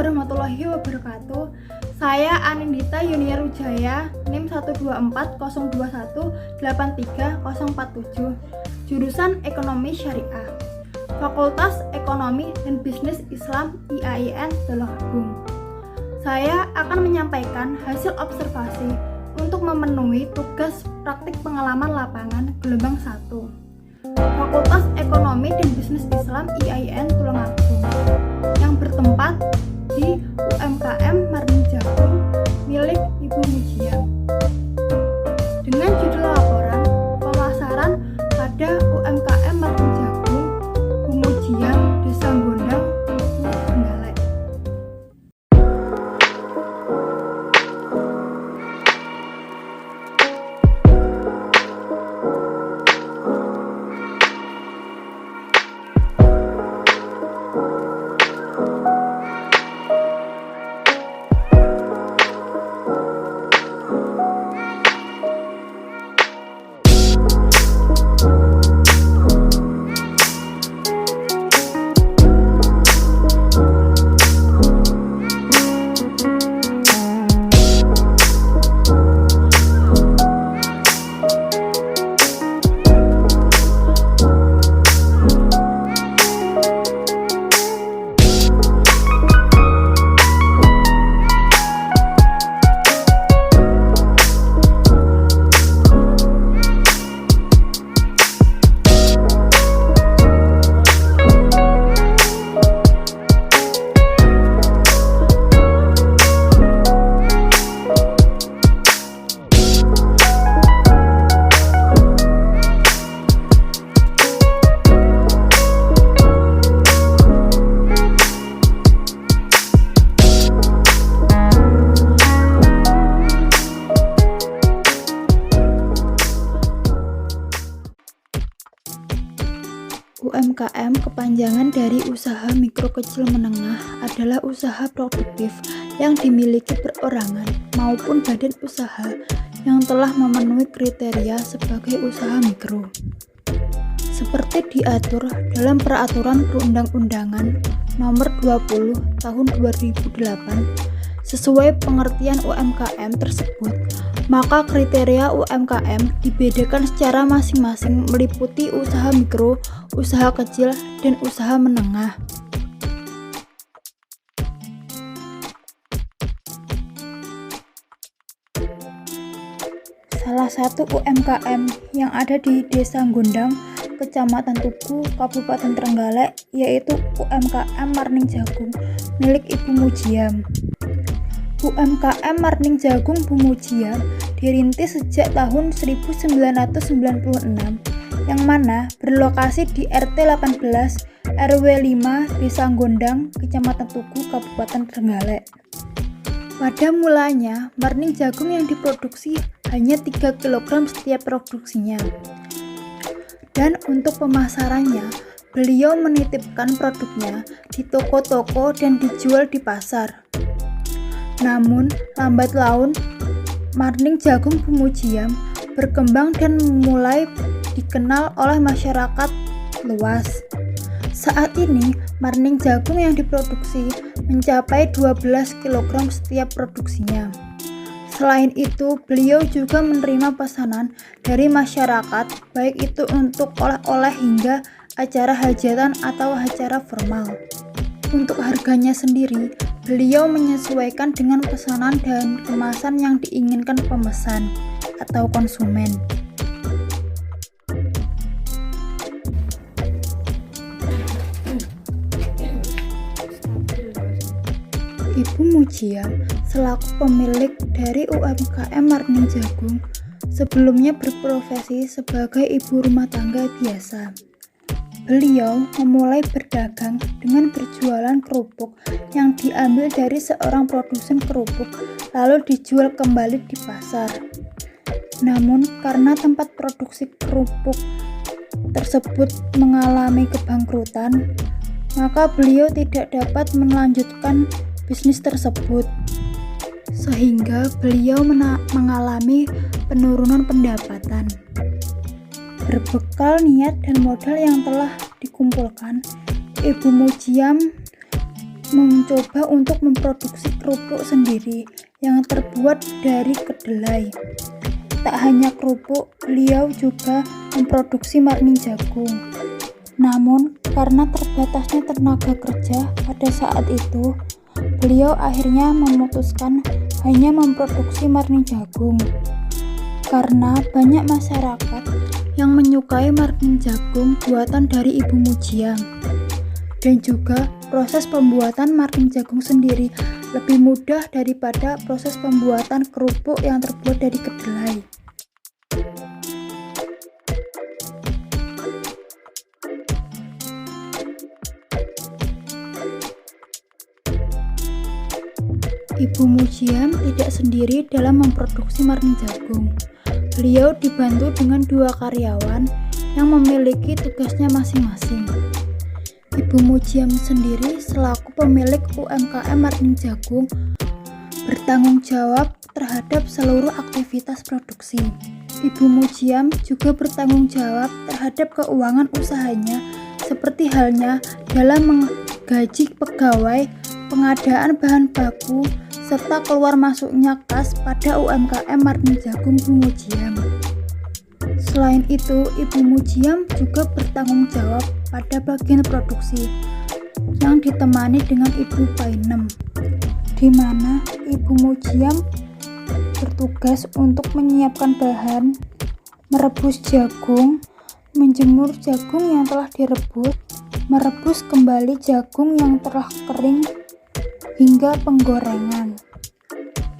warahmatullahi wabarakatuh. Saya Anindita Yuniar Wijaya, NIM 12402183047, jurusan Ekonomi Syariah, Fakultas Ekonomi dan Bisnis Islam IAIN Tulungagung. Saya akan menyampaikan hasil observasi untuk memenuhi tugas praktik pengalaman lapangan gelombang 1. Fakultas Ekonomi dan Bisnis Islam IAIN Tulungagung yang bertempat di UMKM Marning Jagung milik Ibu Mujiam. Dengan judul laporan pemasaran pada UMKM Marning Jagung Bu Mujiam Desa Gondang Trenggalek. UMKM kepanjangan dari usaha mikro kecil menengah adalah usaha produktif yang dimiliki perorangan maupun badan usaha yang telah memenuhi kriteria sebagai usaha mikro. Seperti diatur dalam Peraturan Perundang-undangan Nomor 20 Tahun 2008, sesuai pengertian UMKM tersebut, maka kriteria UMKM dibedakan secara masing-masing meliputi usaha mikro, usaha kecil, dan usaha menengah. Salah satu UMKM yang ada di Desa Gondang, Kecamatan Tugu, Kabupaten Trenggalek, yaitu UMKM Marning Jagung milik Ibu Mujiam. UMKM Marning Jagung Bu Mujiam dirintis sejak tahun 1996, yang mana berlokasi di RT 18 RW 5 Desa Gondang, Kecamatan Tugu, Kabupaten Trenggalek. Pada mulanya, marning jagung yang diproduksi hanya 3 kg setiap produksinya. Dan untuk pemasarannya, beliau menitipkan produknya di toko-toko dan dijual di pasar. Namun, lambat laun, marning jagung Bu Mujiam berkembang dan mulai dikenal oleh masyarakat luas. Saat ini, marning jagung yang diproduksi mencapai 12 kg setiap produksinya. Selain itu, beliau juga menerima pesanan dari masyarakat, baik itu untuk oleh-oleh hingga acara hajatan atau acara formal. Untuk harganya sendiri, beliau menyesuaikan dengan pesanan dan kemasan yang diinginkan pemesan atau konsumen. Ibu Mujiam selaku pemilik dari UMKM Marning Jagung sebelumnya berprofesi sebagai ibu rumah tangga biasa. Beliau memulai berdagang dengan berjualan kerupuk yang diambil dari seorang produsen kerupuk lalu dijual kembali di pasar. Namun karena tempat produksi kerupuk tersebut mengalami kebangkrutan, maka beliau tidak dapat melanjutkan bisnis tersebut, sehingga beliau mengalami penurunan pendapatan. Berbekal niat dan modal yang telah dikumpulkan, Ibu Mujiam mencoba untuk memproduksi kerupuk sendiri yang terbuat dari kedelai. Tak hanya kerupuk, beliau juga memproduksi marning jagung. Namun, karena terbatasnya tenaga kerja pada saat itu, beliau akhirnya memutuskan hanya memproduksi marning jagung. Karena banyak masyarakat yang menyukai marning jagung buatan dari Ibu Mujiam. Dan juga proses pembuatan marning jagung sendiri lebih mudah daripada proses pembuatan kerupuk yang terbuat dari kedelai. Ibu Mujiam tidak sendiri dalam memproduksi marning jagung. Beliau dibantu dengan 2 karyawan yang memiliki tugasnya masing-masing. Ibu Mujiam sendiri selaku pemilik UMKM marning jagung bertanggung jawab terhadap seluruh aktivitas produksi. Ibu Mujiam juga bertanggung jawab terhadap keuangan usahanya seperti halnya dalam menggaji pegawai, pengadaan bahan baku, serta keluar masuknya kas pada UMKM marning jagung Bu Mujiam. Selain itu, Ibu Mujiam juga bertanggung jawab pada bagian produksi yang ditemani dengan Ibu Painem, di mana Ibu Mujiam bertugas untuk menyiapkan bahan, merebus jagung, menjemur jagung yang telah direbus, merebus kembali jagung yang telah kering, hingga penggorengan.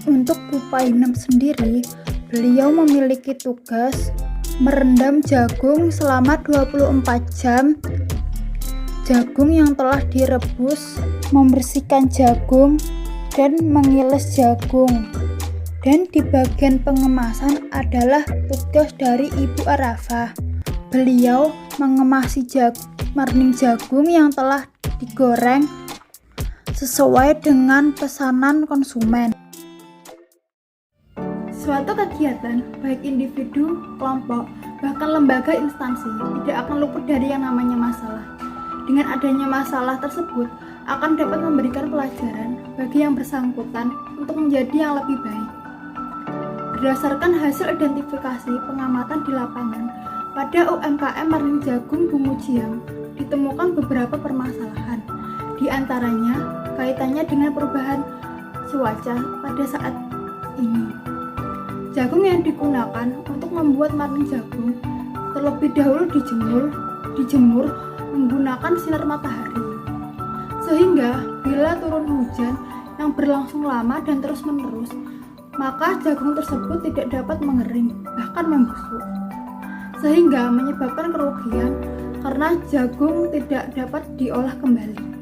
Untuk Bu Painem sendiri, beliau memiliki tugas merendam jagung selama 24 jam, jagung yang telah direbus, membersihkan jagung, dan mengiris jagung. Dan di bagian pengemasan adalah tugas dari Ibu Arafah. Beliau mengemasi marning jagung yang telah digoreng sesuai dengan pesanan konsumen. Suatu kegiatan, baik individu, kelompok, bahkan lembaga instansi, tidak akan luput dari yang namanya masalah. Dengan adanya masalah tersebut, akan dapat memberikan pelajaran bagi yang bersangkutan untuk menjadi yang lebih baik. Berdasarkan hasil identifikasi pengamatan di lapangan, pada UMKM marning jagung Bu Mujiam ditemukan beberapa permasalahan. Di antaranya, kaitannya dengan perubahan cuaca pada saat ini. Jagung yang digunakan untuk membuat marning jagung terlebih dahulu dijemur menggunakan sinar matahari. Sehingga bila turun hujan yang berlangsung lama dan terus-menerus, maka jagung tersebut tidak dapat mengering, bahkan membusuk. Sehingga menyebabkan kerugian karena jagung tidak dapat diolah kembali.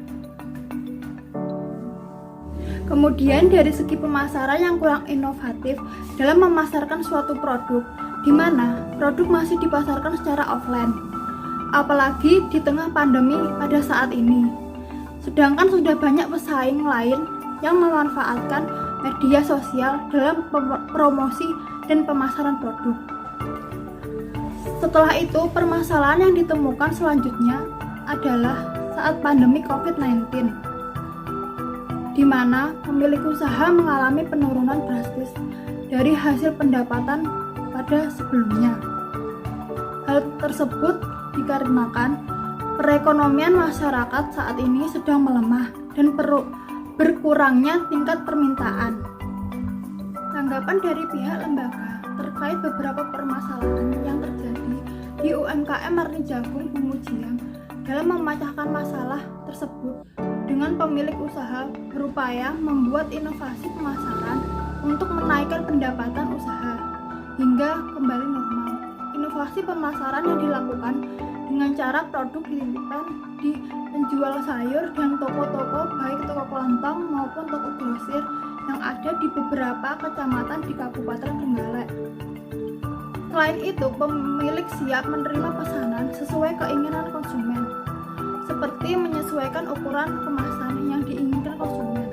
Kemudian dari segi pemasaran yang kurang inovatif dalam memasarkan suatu produk, di mana produk masih dipasarkan secara offline, apalagi di tengah pandemi pada saat ini. Sedangkan sudah banyak pesaing lain yang memanfaatkan media sosial dalam promosi dan pemasaran produk. Setelah itu, permasalahan yang ditemukan selanjutnya adalah saat pandemi COVID-19. Di mana pemilik usaha mengalami penurunan drastis dari hasil pendapatan pada sebelumnya. Hal tersebut dikarenakan perekonomian masyarakat saat ini sedang melemah dan berkurangnya tingkat permintaan. Tanggapan dari pihak lembaga terkait beberapa permasalahan yang terjadi di UMKM marning jagung Bu Mujiam dalam memecahkan masalah tersebut dengan pemilik usaha berupaya membuat inovasi pemasaran untuk menaikkan pendapatan usaha hingga kembali normal. Inovasi pemasaran yang dilakukan dengan cara produk dititipkan di penjual sayur dan toko-toko baik toko kelontong maupun toko grosir yang ada di beberapa kecamatan di Kabupaten Trenggalek. Selain itu, pemilik siap menerima pesanan sesuai keinginan konsumen, seperti menyesuaikan ukuran kemasan yang diinginkan konsumen,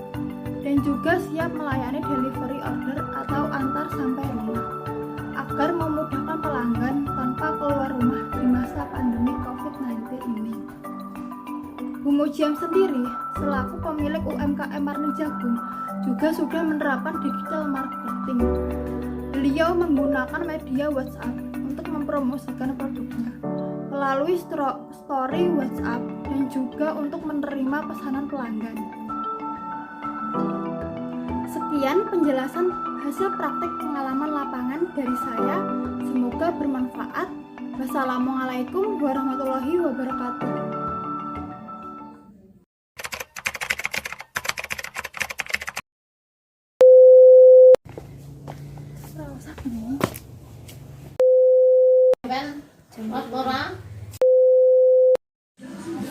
dan juga siap melayani delivery order atau antar sampai rumah, agar memudahkan pelanggan tanpa keluar rumah di masa pandemi COVID-19 ini. Bu Ibu Mujiam sendiri selaku pemilik UMKM Marning Jagung juga sudah menerapkan digital marketing. Beliau menggunakan media WhatsApp untuk mempromosikan produknya melalui story WhatsApp dan juga untuk menerima pesanan pelanggan. Sekian penjelasan hasil praktik pengalaman lapangan dari saya. Semoga bermanfaat. Wassalamualaikum warahmatullahi wabarakatuh.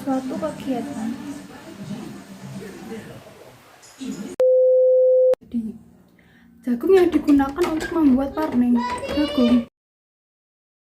Suatu kegiatan. Jagung yang digunakan untuk membuat parning jagung